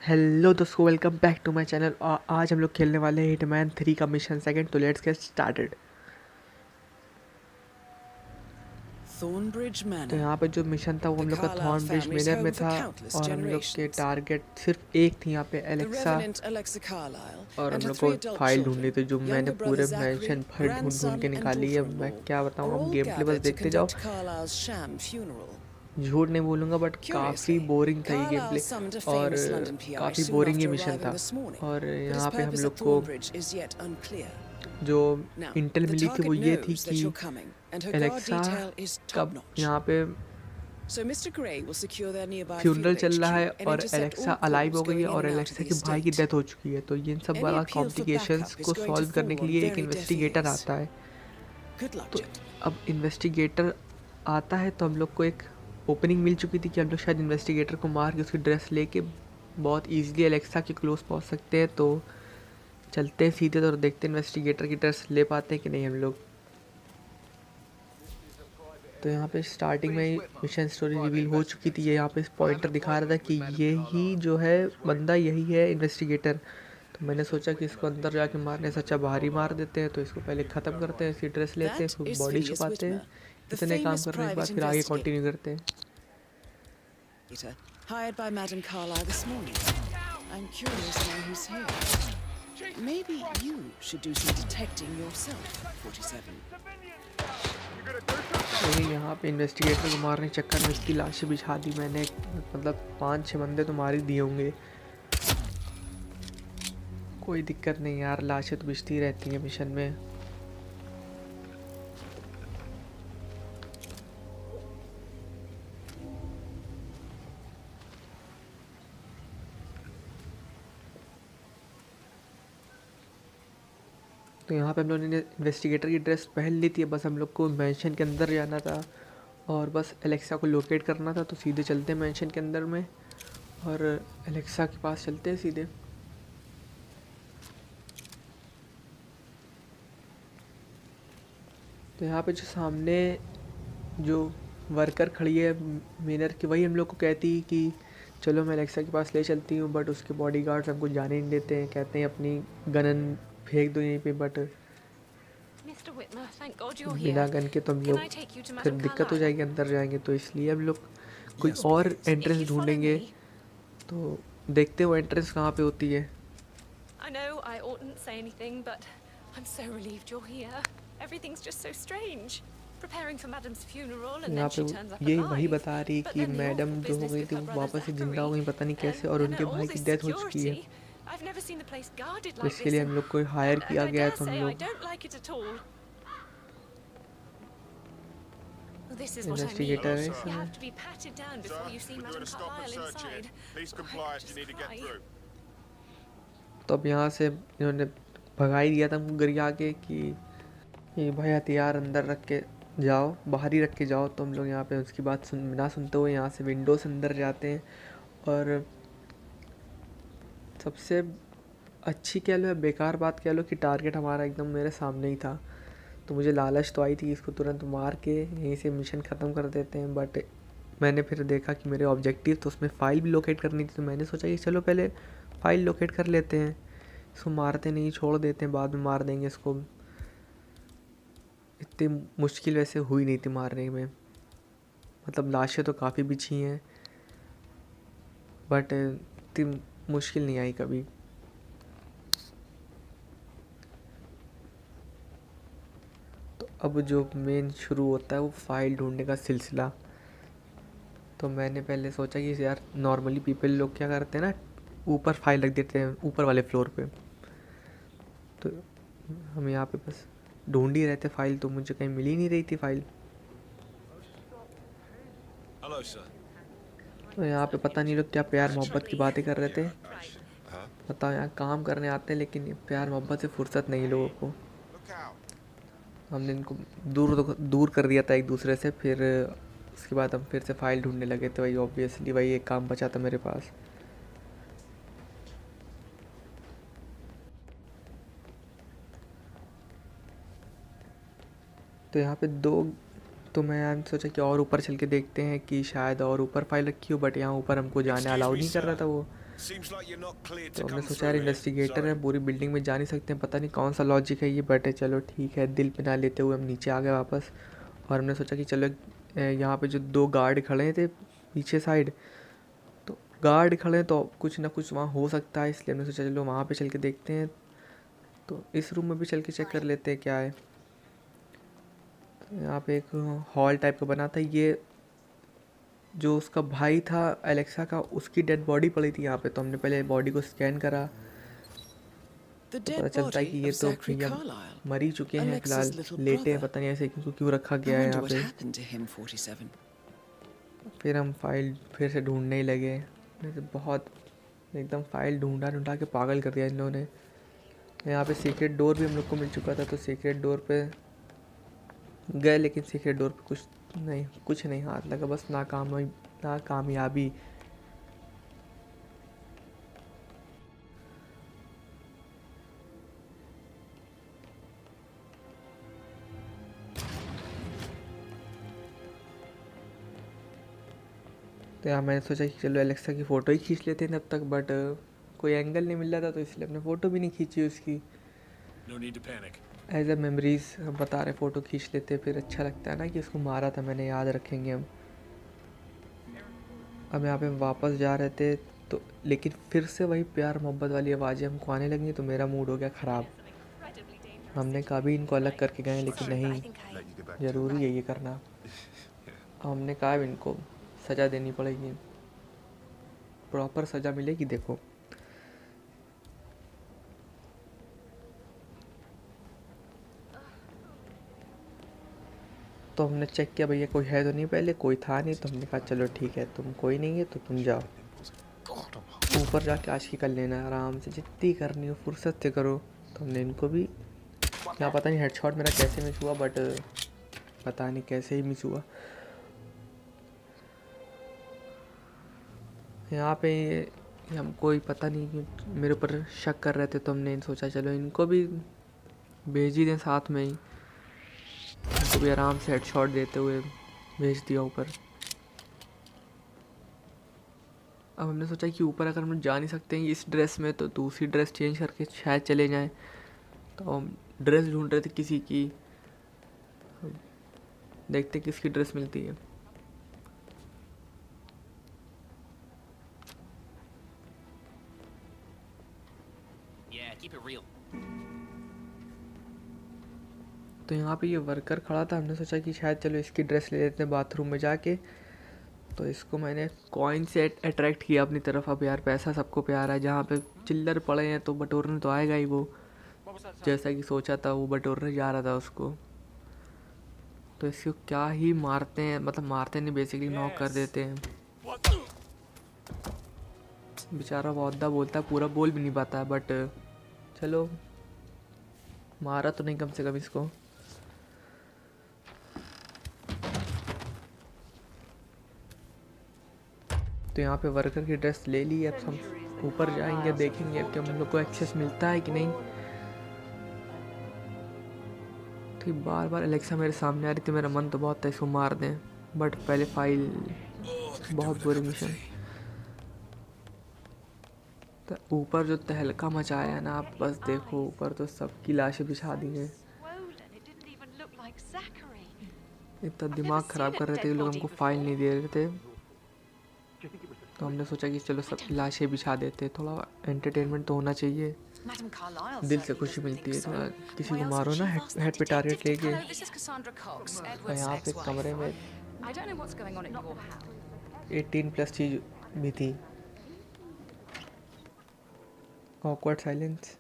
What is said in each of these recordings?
Hello दोस्तों, welcome back to my channel. और आज हम लोग खेलने वाले हैं हिटमैन 3 का मिशन सेकंड। तो लेट्स गेट स्टार्टेड। Thornbridge तो Manor, यहाँ पे जो मिशन था वो हम the लोग का Carlisle थॉर्नब्रिज family's मेनर में home for था। countless और हम लोग के generations. टारगेट सिर्फ एक थी यहाँ पे The Alexa. Revenant Alexa Carlisle और and हम her लोग को three adult फाइल ढूंढनी children, थी जो मैंने younger brother पूरे Zachary, मैंशन भर ढूंढ ढूंढ grandson के and निकाली है। मैं daughter-in-law क्या are बताऊँ, अब all गेम प्ले बस gathered to देखते जाओ। conduct Carlisle's sham funeral. झूठ नहीं बोलूँगा, बट काफ़ी Curiously, बोरिंग था ये game Carlisle play. summoned a और famous London PI काफ़ी soon बोरिंग ये after मिशन arriving था। this morning, और but his यहाँ पे हम purpose लोग at को Thornbridge is yet unclear. जो Now, इंटेल the मिली थी वो target ये थी knows कि that you're coming, and her guard Alexa detail is कब top-notch. यहाँ पे So Mr. Gray will secure their nearby funeral field चल रहा HQ है and और intercept Alexa all alive calls हो गई है going in और and out of Alexa the के भाई की estate. डेथ हो चुकी है। तो इन सब Any वाला appeal for complications backup is को going to सॉल्व करने के fall on लिए एक very deaf इन्वेस्टिगेटर ears. आता है। Good luck, तो gentlemen. अब इन्वेस्टिगेटर आता है तो हम लोग को एक ओपनिंग मिल चुकी थी कि हम लोग शायद इन्वेस्टिगेटर को मार के उसकी ड्रेस लेके बहुत ईजिली एलेक्सा के क्लोज पहुंच सकते हैं। तो चलते हैं सीधे और देखते हैं इन्वेस्टिगेटर की ड्रेस ले पाते हैं कि नहीं हम लोग। तो यहाँ पे स्टार्टिंग में ही मिशन स्टोरी रिवील हो चुकी थी। ये यहाँ पे पॉइंटर दिखा रहा था कि यही जो है बंदा, यही है इन्वेस्टिगेटर। तो मैंने सोचा कि इसको अंदर जाके मारने से अच्छा बाहर ही मार देते हैं। तो इसको पहले ख़त्म करते हैं, इसकी ड्रेस लेते हैं, That फिर is बॉडी Phineas छुपाते हैं। Whitmer, the इतने काम famous करने के बाद private फिर आगे investigator कंटिन्यू करते हैं। hired by Madame Carlyle this morning. I'm curious now who's here. Maybe you should do some detecting yourself, 47. लेकिन यहाँ पे इन्वेस्टिगेटर को मारने के चक्कर में इसकी लाशें बिछा दी मैंने। मतलब 5-6 बंदे तो मार ही दिए होंगे। कोई दिक्कत नहीं यार, लाशें तो बिछती रहती हैं मिशन में। तो यहाँ पे हम लोगों ने इन्वेस्टिगेटर की ड्रेस पहन ली थी। बस हम लोग को मेंशन के अंदर जाना था और बस एलेक्सा को लोकेट करना था। तो सीधे चलते हैं मेंशन के अंदर में और एलेक्सा के पास चलते हैं सीधे। तो यहाँ पे जो सामने जो वर्कर खड़ी है मेनर की, वही हम लोग को कहती कि चलो मैं एलेक्सा के पास ले चलती हूँ। बट उसके बॉडीगार्ड्स हमको जाने नहीं देते हैं, कहते हैं अपनी गन फेंक दो यहीं पे। But Mr. Whitmer, thank God you're बिना here. गन के तो हम Can लोग I take you to फिर Madame दिक्कत हो Carlyle? जाएगी अंदर जाएंगे। तो इसलिए हम लोग कोई Yes, और please. If entrance you'd follow ढूंढेंगे। me. तो देखते हो एंट्रेंस कहाँ पे होती है। I know I oughtn't say anything, but I'm so relieved you're here. Everything's just so strange. Preparing for Madame's funeral and यहाँ then she पे turns up ये alive. वही बता रही But कि then the मैडम awful जो हो business गई with थी her वो brother वापस से जिंदा हो Zachary. गई, पता नहीं कैसे, और And उनके all भाई की this डेथ हो चुकी है। security. I've never seen the place guarded तो like इसके this. लिए हम लोग को हायर And किया I गया है। dare तो हम say I लोग don't like it at all. Well, this is what I mean. Investigator है You इसमें। have to be patted down before you see We're doing Madame a stop and Carlyle search here. inside. Please Oh, comply I if you just need to get cry. through. तो अब यहाँ से इन्होंने भगा ही दिया था हमको गरिया के कि भाई हथियार अंदर रख के जाओ, बाहर ही रख के जाओ। तो हम लोग यहाँ पे उसकी बात ना सुनते हुए यहाँ से विंडो से अंदर जाते हैं। और सबसे अच्छी कह लो या बेकार बात कह लो कि टारगेट हमारा एकदम मेरे सामने ही था। तो मुझे लालच तो आई थी इसको तुरंत मार के यहीं से मिशन ख़त्म कर देते हैं। बट मैंने फिर देखा कि मेरे ऑब्जेक्टिव तो उसमें फ़ाइल भी लोकेट करनी थी। तो मैंने सोचा कि चलो पहले फ़ाइल लोकेट कर लेते हैं, इसको मारते नहीं, छोड़ देते हैं, बाद में मार देंगे इसको। इतनी मुश्किल वैसे हुई नहीं थी मारने में। मतलब लाशें तो काफ़ी बिछी हैं बट इतनी मुश्किल नहीं आई कभी। तो अब जो मेन शुरू होता है वो फाइल ढूंढने का सिलसिला। तो मैंने पहले सोचा कि यार नॉर्मली पीपल लोग क्या करते हैं ना, ऊपर फाइल रख देते हैं ऊपर वाले फ्लोर पे। तो हम यहाँ पे बस ढूंढ ही रहे थे फाइल, तो मुझे कहीं मिल ही नहीं रही थी फाइल। Hello, sir. तो यहाँ पे पता नहीं लोग क्या प्यार मोहब्बत की बातें कर रहे थे। Huh? पता यहाँ काम करने आते हैं लेकिन ये प्यार मोहब्बत से फुर्सत नहीं लोगों को। Look out. हमने इनको दूर कर दिया था एक दूसरे से। फिर उसके बाद हम फिर से फाइल ढूंढने लगे थे। वही ऑब्वियसली वही एक काम बचा था मेरे पास। तो यहाँ पे तो मैं सोचा कि और ऊपर चल के देखते हैं कि शायद और ऊपर फाइल रखी हो। बट यहाँ ऊपर हमको जाने Excuse अलाउ me, नहीं कर रहा sir. था वो। Seems like you're not cleared तो to हमने come सोचा यार through here. इन्वेस्टिगेटर है, Sorry. पूरी बिल्डिंग में जा नहीं सकते हैं, पता नहीं कौन सा लॉजिक है ये, बट चलो ठीक है। दिल पे ना लेते हुए हम नीचे आ गए वापस। और हमने सोचा कि चलो यहाँ पे जो 2 गार्ड खड़े थे पीछे साइड, तो गार्ड खड़े हैं तो कुछ ना कुछ वहाँ हो सकता है, इसलिए हमने सोचा चलो वहाँ पे चल के देखते हैं। तो इस रूम में भी चल के चेक कर लेते हैं क्या है। तो यहाँ पे एक हॉल टाइप का बना था, ये जो उसका भाई था एलेक्सा का, उसकी डेड बॉडी पड़ी थी यहाँ पे। तो हमने पहले बॉडी को स्कैन करा, The तो पता dead चलता है कि body ये of तो Zachary भैया Carlyle, मर ही चुके हैं फिलहाल, Alexa's little लेटे हैं, brother. पता नहीं ऐसे क्यों रखा I गया है wonder यहाँ what पे। happened to him, 47. फिर हम फाइल फिर से ढूंढने ही लगे, जैसे बहुत एकदम फाइल ढूंढा ढूंढा के पागल कर दिया इन लोगों ने। यहाँ पे सीक्रेट डोर भी हम लोग को मिल चुका था, तो सीक्रेट डोर पे गए, लेकिन सीक्रेट डोर पे कुछ नहीं हाथ लगा, बस नाकामयाबी। तो यहाँ मैंने सोचा कि चलो एलेक्सा की फ़ोटो ही खींच लेते हैं तब तक, बट कोई एंगल नहीं मिल रहा था, तो इसलिए हमने फ़ोटो भी नहीं खींची उसकी। No need to panic. As a memories हम बता रहे, फ़ोटो खींच लेते, फिर अच्छा लगता है ना कि उसको मारा था मैंने, याद रखेंगे हम। अब यहाँ पे हम वापस जा रहे थे, तो लेकिन फिर से वही प्यार मोहब्बत वाली आवाज़ें हमको आने लगी, तो मेरा मूड हो गया ख़राब। हमने कहा भी इनको अलग करके गए, लेकिन नहीं, ज़रूरी है ये करना। हमने कहा अब इनको सज़ा देनी पड़ेगी, प्रॉपर सज़ा मिलेगी। देखो तो हमने चेक किया, भैया कोई है तो नहीं, पहले कोई था नहीं, तो हमने कहा चलो ठीक है, तुम कोई नहीं है तो तुम जाओ ऊपर जाके आज की कर लेना आराम से, जितनी करनी हो फुर्सत से करो। तो हमने इनको भी, क्या पता नहीं हेडशॉट मेरा कैसे मिस हुआ, बट पता नहीं कैसे ही मिस हुआ। यहाँ पे हम कोई पता नहीं कि मेरे ऊपर शक कर रहे थे, तो हमने सोचा चलो इनको भी भेज ही दें साथ में ही, इनको भी आराम से हेडशॉट देते हुए भेज दिया ऊपर। अब हमने सोचा कि ऊपर अगर हम जा नहीं सकते हैं इस ड्रेस में, तो दूसरी ड्रेस चेंज करके शायद चले जाएं। तो हम ड्रेस ढूंढ रहे थे किसी की, देखते किसकी ड्रेस मिलती है। Keep it real. तो यहाँ पे ये वर्कर खड़ा था, हमने सोचा कि शायद चलो इसकी ड्रेस ले लेते हैं बाथरूम में जाके। तो इसको मैंने कॉइन से अट्रैक्ट किया अपनी तरफ। अब यार पैसा सबको प्यारा है, जहाँ पे चिल्लर पड़े हैं तो बटोरने तो आएगा ही वो, जैसा कि सोचा था वो बटोरने जा रहा था उसको। तो इसको क्या ही मारते हैं, मतलब मारते नहीं, बेसिकली नॉक कर देते हैं। बेचारा वौदा बोलता है, पूरा बोल भी नहीं पाता है, बट चलो मारा तो नहीं कम से कम इसको। तो यहाँ पे वर्कर की ड्रेस ले ली। अब हम ऊपर जाएंगे, देखेंगे अब कि हम लोग को एक्सेस मिलता है कि नहीं। तो बार बार एलेक्सा मेरे सामने आ रही थी, मेरा मन तो बहुत था इसको मार दें, बट पहले फाइल, बहुत बुरी मिशन। तो ऊपर जो तहलका मचाया है ना, आप बस देखो, ऊपर तो सबकी लाशें बिछा दी हैं। इतना दिमाग ख़राब कर रहे थे ये लोग, हमको फाइल नहीं दे रहे थे। तो हमने सोचा कि चलो सबकी लाशें बिछा देते, थोड़ा एंटरटेनमेंट तो होना चाहिए, Madam Carlyle दिल से certainly खुशी doesn't मिलती think है। so. थोड़ा किसी Why को else मारो would ना she have asked head that पे टारगेट detective लेके। Hello, this is Cassandra Cox, तो Edward's यहाँ पे ex-wife. कमरे में I don't know what's going on at your house. 18+ चीज भी थी। Awkward silence.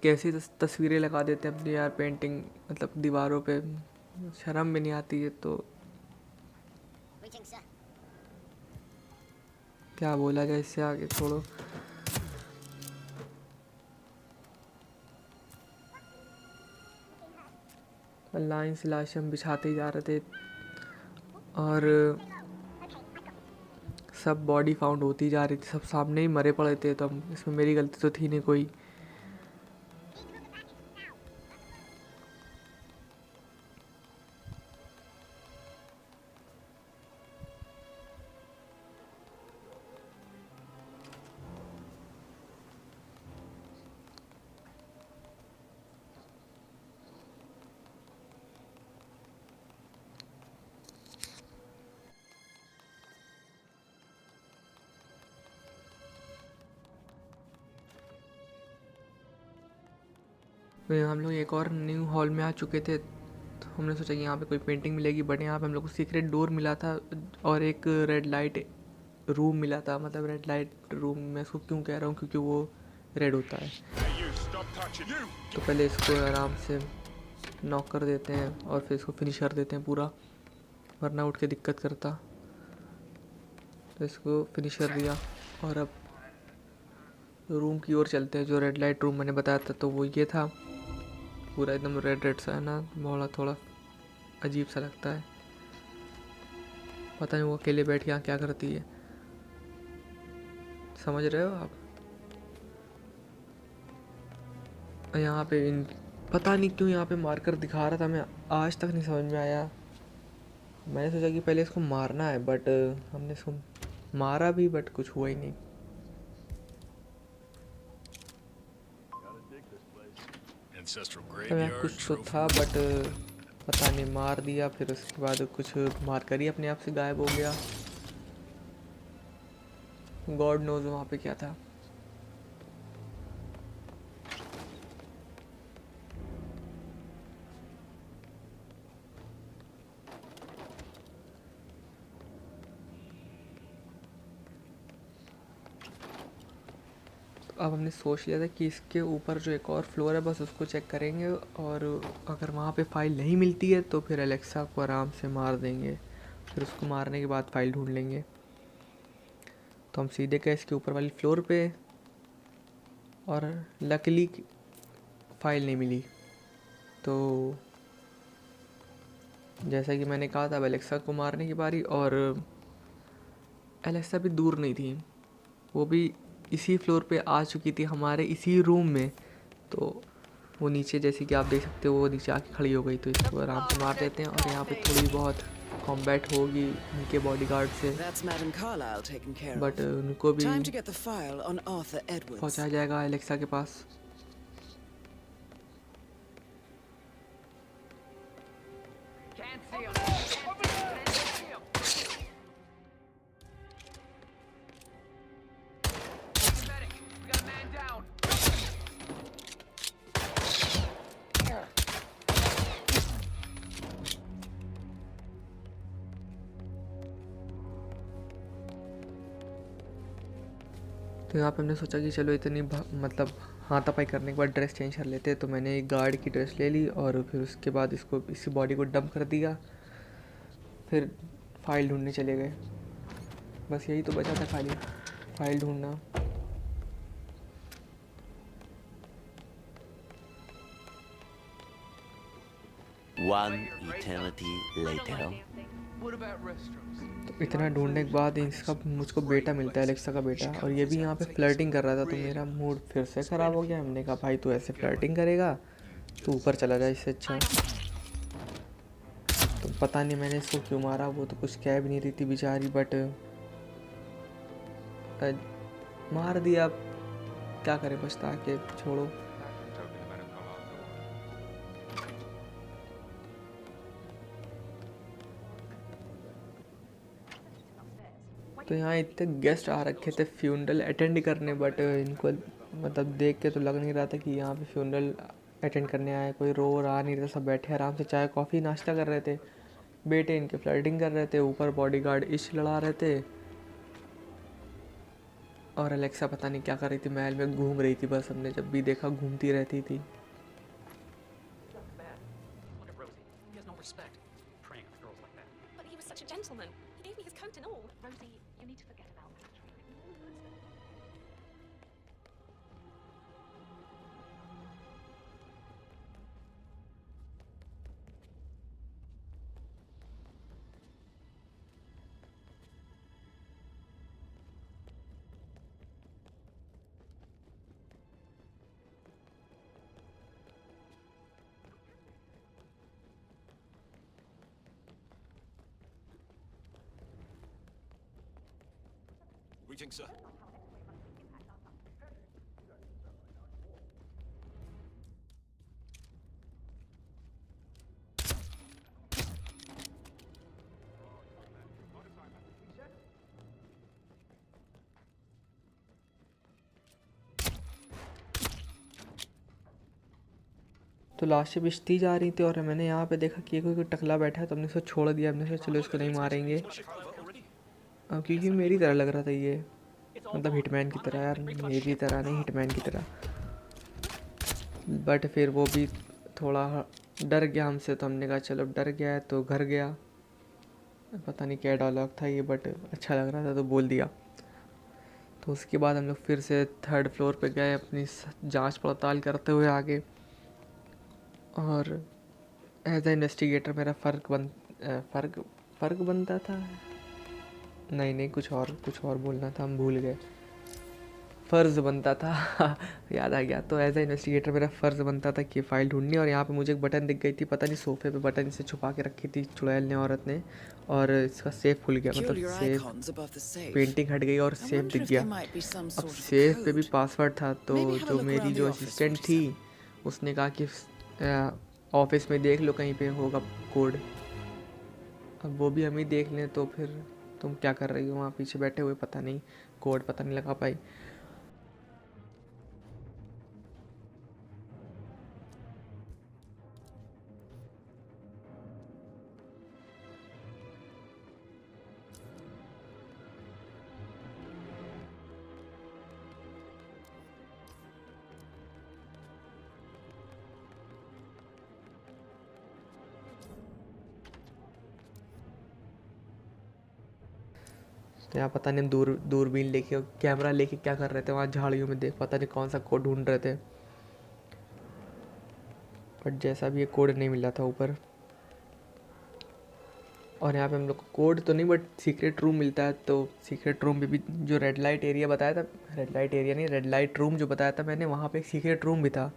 कैसी तस्वीरें लगा देते हैं अपनी यार, पेंटिंग मतलब दीवारों पे, शर्म भी नहीं आती है। तो क्या बोला जाए, इससे आगे छोड़ो। लाइन से लाशें हम बिछाते ही जा रहे थे और सब बॉडी फाउंड होती जा रही थी, सब सामने ही मरे पड़े थे। तो इसमें मेरी गलती तो थी नहीं कोई। तो यहाँ हम लोग एक और न्यू हॉल में आ चुके थे। तो हमने सोचा कि यहाँ पे कोई पेंटिंग मिलेगी, बट यहाँ पे हम लोग को सीक्रेट डोर मिला था और एक रेड लाइट रूम मिला था। मतलब रेड लाइट रूम मैं इसको क्यों कह रहा हूँ, क्योंकि वो रेड होता है। तो पहले इसको आराम से नॉक कर देते हैं और फिर इसको फिनिश कर देते हैं पूरा, वरना उठ के दिक्कत करता। तो इसको फिनिश कर दिया और अब रूम की ओर चलते हैं। जो रेड लाइट रूम मैंने बताया था तो वो ये था, पूरा एकदम रेड रेड सा है ना, थोड़ा अजीब सा लगता है। पता नहीं वो अकेले बैठ के यहाँ क्या करती है, समझ रहे हो आप। यहाँ पे पता नहीं क्यों यहाँ पे मारकर दिखा रहा था, मैं आज तक नहीं समझ में आया। मैंने सोचा कि पहले इसको मारना है, बट हमने इसको मारा भी, बट कुछ हुआ ही नहीं। तो यहाँ कुछ तो था, बट पता नहीं मार दिया, फिर उसके बाद कुछ मार कर ही अपने आप से गायब हो गया। गॉड नोज वहाँ पे क्या था। अब हमने सोच लिया था कि इसके ऊपर जो एक और फ्लोर है बस उसको चेक करेंगे, और अगर वहाँ पे फाइल नहीं मिलती है तो फिर एलेक्सा को आराम से मार देंगे। फिर उसको मारने के बाद फाइल ढूंढ लेंगे। तो हम सीधे गए इसके ऊपर वाली फ्लोर पे, और लकीली फाइल नहीं मिली। तो जैसा कि मैंने कहा था, अब एलेक्सा को मारने की बारी, और एलेक्सा भी दूर नहीं थी, वो भी इसी फ्लोर पे आ चुकी थी हमारे इसी रूम में। तो वो नीचे, जैसे कि आप देख सकते हो, वो नीचे आके खड़ी हो गई। तो इसको आराम से मार देते हैं, और यहाँ पे थोड़ी बहुत कॉम्बैट होगी उनके बॉडीगार्ड से, बट उनको भी पहुँचाया जाएगा एलेक्सा के पास। तो यहाँ पे हमने सोचा कि चलो इतनी मतलब हाथापाई करने के बाद ड्रेस चेंज कर लेते हैं। तो मैंने एक गार्ड की ड्रेस ले ली, और फिर उसके बाद इसको इसी बॉडी को डंप कर दिया। फिर फाइल ढूंढने चले गए। बस यही तो बचा था, खाली फाइल ढूंढना। One eternity later. तो इतना ढूंढने के बाद इसका मुझको बेटा मिलता है, एलेक्सा का बेटा, और ये भी यहाँ पे फ्लर्टिंग कर रहा था। तो मेरा मूड फिर से ख़राब हो गया। हमने कहा भाई तू ऐसे फ्लर्टिंग करेगा तो ऊपर चला जाए, इससे अच्छा। तो पता नहीं मैंने इसको क्यों मारा, वो तो कुछ कह भी नहीं रही थी बेचारी, बट मार दिया। अब क्या करें, पछता के छोड़ो। तो यहाँ इतने गेस्ट आ रखे थे फ्यूनरल अटेंड करने, बट इनको मतलब देख के तो लग नहीं रहा था कि यहाँ पे फ्यूनरल अटेंड करने आए। कोई रो रहा नहीं था, सब बैठे आराम से चाय कॉफ़ी नाश्ता कर रहे थे। बेटे इनके फ्लर्टिंग कर रहे थे, ऊपर बॉडीगार्ड इश्क लड़ा रहे थे, और एलेक्सा पता नहीं क्या कर रही थी, महल में घूम रही थी। बस हमने जब भी देखा घूमती रहती थी। But he was such a gentleman. He gave me his coat and all. Rosie, you need to forget about that. Greetings, sir. तो लास्ट से बिश्ती जा रही थी और मैंने यहाँ पे देखा कि कोई टकला बैठा है, तो हमने उसको छोड़ दिया। हमने सोचा चलो इसको नहीं मारेंगे, अब क्योंकि मेरी तरह लग रहा था ये, मतलब हिटमैन की तरह यार, मेरी तरह नहीं हिटमैन की तरह। बट फिर वो भी थोड़ा डर गया हमसे, तो हमने कहा चलो डर गया है तो घर गया। पता नहीं क्या डायलॉग था ये, बट अच्छा लग रहा था तो बोल दिया। तो उसके बाद हम लोग फिर से 3rd फ्लोर पे गए अपनी जांच पड़ताल करते हुए आगे। और एज ए इन्वेस्टिगेटर मेरा फ़र्क बनता था, नहीं कुछ और बोलना था, हम भूल गए, फ़र्ज़ बनता था याद आ गया। तो एज ए इन्वेस्टिगेटर मेरा फ़र्ज़ बनता था कि फ़ाइल ढूंढनी। और यहाँ पे मुझे एक बटन दिख गई थी, पता नहीं सोफ़े पे बटन इसे छुपा के रखी थी चुड़ैल ने, औरत ने, और इसका सेफ़ खुल गया, मतलब Peculiar safe icons above the safe. Painting हट गई और I सेफ़ wonder दिख if गया। there might be some अब sort of सेफ़ पे भी code. पासवर्ड था, तो Maybe have a जो look मेरी around जो the office, असिस्टेंट थी 47. उसने कहा कि ऑफिस में देख लो कहीं पे होगा कोड। अब वो भी हम ही देख लें तो फिर तुम क्या कर रही हो वहाँ पीछे बैठे हुए, पता नहीं कोड पता नहीं लगा पाई। तो यहाँ पता नहीं दूरबीन लेके कैमरा लेके क्या कर रहे थे वहाँ झाड़ियों में, देख पता नहीं कौन सा कोड ढूंढ रहे थे। बट जैसा भी ये कोड नहीं मिला था ऊपर। और यहाँ पे हम लोग को कोड तो नहीं बट सीक्रेट रूम मिलता है। तो सीक्रेट रूम में भी जो रेड लाइट एरिया बताया था, रेड लाइट एरिया नहीं, रेड लाइट रूम जो बताया था मैंने, वहाँ पे एक सीक्रेट रूम भी था।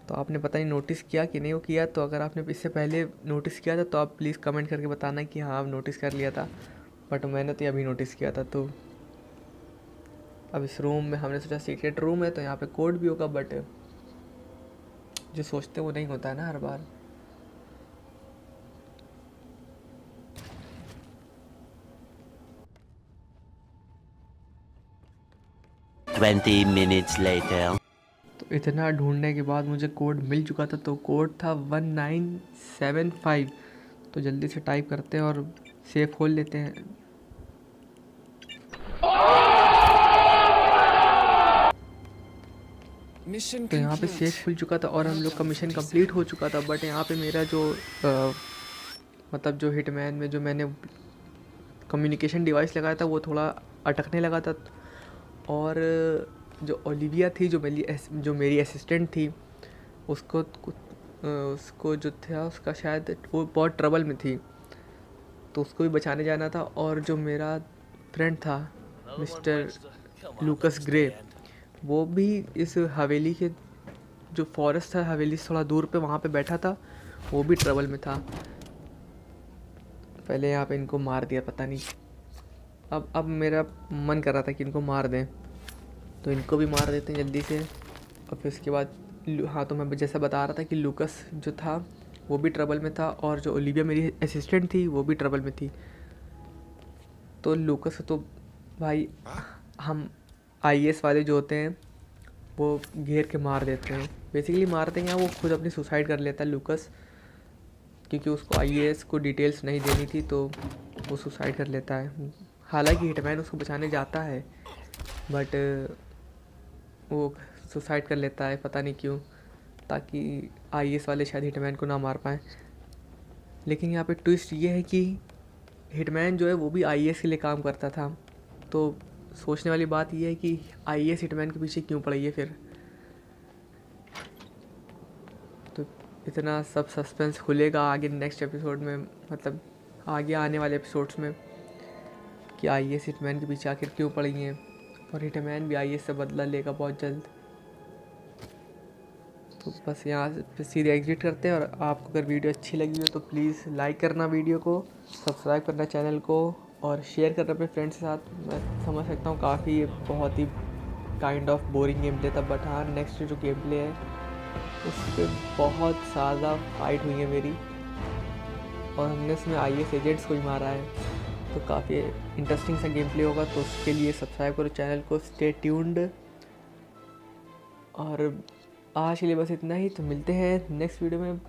तो आपने पता नहीं नोटिस किया कि नहीं वो किया। तो अगर आपने इससे पहले नोटिस किया था तो आप प्लीज़ कमेंट करके बताना कि हाँ आप नोटिस कर लिया था। बट मैंने तो अभी नोटिस किया था। तो अब इस रूम में हमने सोचा सीक्रेट रूम है तो यहाँ पे कोड भी होगा, बट जो सोचते वो नहीं होता है ना हर बार। Twenty minutes later. तो इतना ढूंढने के बाद मुझे कोड मिल चुका था। तो कोड था 1975। तो जल्दी से टाइप करते हैं और सेफ खोल लेते हैं। Mission तो यहाँ पे complete. सेफ खुल चुका था और हम लोग का मिशन कंप्लीट हो चुका था। बट यहाँ पे मेरा जो मतलब जो हिटमैन में जो मैंने कम्युनिकेशन डिवाइस लगाया था वो थोड़ा अटकने लगा था। और जो ओलिविया थी जो मेरी असिस्टेंट थी, उसको जो था उसका शायद वो बहुत ट्रबल में थी, तो उसको भी बचाने जाना था। और जो मेरा फ्रेंड था मिस्टर लूकस ग्रे, वो भी इस हवेली के जो फॉरेस्ट था हवेली से थोड़ा दूर पे वहाँ पे बैठा था, वो भी ट्रबल में था। पहले यहाँ पे इनको मार दिया, पता नहीं अब मेरा मन कर रहा था कि इनको मार दें, तो इनको भी मार देते हैं जल्दी से। और फिर उसके बाद हाँ, तो मैं जैसा बता रहा था कि लूकस जो था वो भी ट्रबल में था और जो ओलिविया मेरी असिस्टेंट थी वो भी ट्रबल में थी। तो लूकस तो भाई हम आईएएस वाले जो होते हैं वो घेर के मार देते हैं, बेसिकली मारते हैं। वो खुद अपनी सुसाइड कर लेता है लूकस, क्योंकि उसको आईएएस को डिटेल्स नहीं देनी थी तो वो सुसाइड कर लेता है। हालांकि हिटमैन उसको बचाने जाता है बट वो सुसाइड कर लेता है, पता नहीं क्यों, ताकि आईएएस वाले शायद हिटमैन को ना मार पाएँ। लेकिन यहाँ पे ट्विस्ट ये है कि हिटमैन जो है वो भी आईएएस के लिए काम करता था। तो सोचने वाली बात ये है कि आईएएस हिटमैन के पीछे क्यों पड़ी है फिर। तो इतना सब सस्पेंस खुलेगा आगे नेक्स्ट एपिसोड में, मतलब आगे आने वाले एपिसोड्स में, कि आईएएस हिटमैन के पीछे आखिर क्यों पड़ी हैं और हिटमैन भी आईएएस से बदला लेगा बहुत जल्द। तो बस यहाँ से सीधे एग्जिट करते हैं। और आपको अगर वीडियो अच्छी लगी हो तो प्लीज़ लाइक करना वीडियो को, सब्सक्राइब करना चैनल को और शेयर कर रहे अपने फ्रेंड्स के साथ। मैं समझ सकता हूँ काफ़ी बहुत ही kind of boring game play था, बट हाँ नेक्स्ट जो गेम प्ले है उस पर बहुत ज़्यादा फाइट हुई है मेरी, और हमने उसमें IS एजेंट्स को ही मारा है, तो काफ़ी इंटरेस्टिंग सा गेम प्ले होगा। तो उसके लिए सब्सक्राइब करो चैनल को, स्टे ट्यून्ड। और आज के लिए बस इतना ही, तो मिलते हैं नेक्स्ट वीडियो में।